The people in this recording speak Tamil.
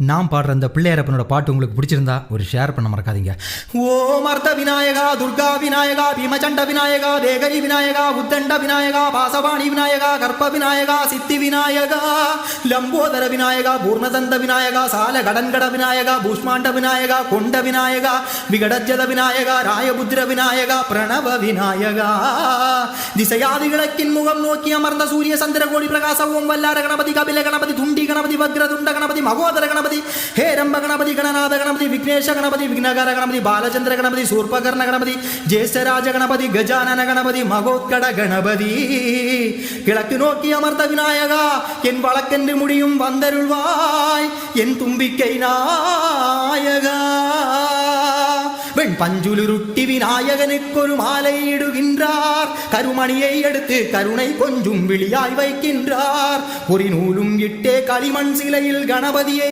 நான் பாடுற அந்த பிள்ளையாரப்பனோட பாட்டு உங்களுக்கு பிடிச்சிருந்தா ஒரு ஷேர் பண்ண மறக்காதீங்க. ஓம் அர்த்த விநாயகா, துர்கா விநாயகா, பீமச்சண்ட விநாயகா, தேகரி விநாயகா, உத்தண்ட விநாயகா, பாசவாணி விநாயகா, கற்ப விநாயகா, சித்தி விநாயகா, லம்போதர விநாயகா, பூர்ணதந்த விநாயகா, சால கடன்கட விநாயகா, பூஷ்மாண்ட விநாயகா, கொண்ட விநாயகா, விகடஜத விநாயகா, ராயபுத்திர விநாயகா, பிரணவ விநாயகா, திசையாதி கிழக்கின் முகம் நோக்கி அமர்ந்த சூரிய சந்திர கோடி பிரகாச ஓம் வல்லார கணபதி, கபில கணபதி, துண்டி கணபதி, வக்ரதுண்ட கணபதி, மகோதர கணபதி, हेरंब गणपति, गणनाथ गणपति, विघ्नेश गणपति, विघ्नकर गणपति, बालचंद्र गणपति, सूर्पकर्ण गणपति, ज्येष्ठराज गणपति, गजानन गणपति, मगोत्कड गणपति, கிழக்கு நோக்கி அமர்ந்த விநாயகா, என் வழக்கென்று முடியும் வந்தருள்வாய் என் தும்பிக்கை நாயகா. வெண் பஞ்சுலுருட்டி விநாயகனுக்கொரு மாலை இடுகின்றார், கருமணியை எடுத்து கருணை கொஞ்சும் விழியாய் வைக்கின்றார், ஒரு நூலும் இட்டே களிமண் சிலையில் கணபதியை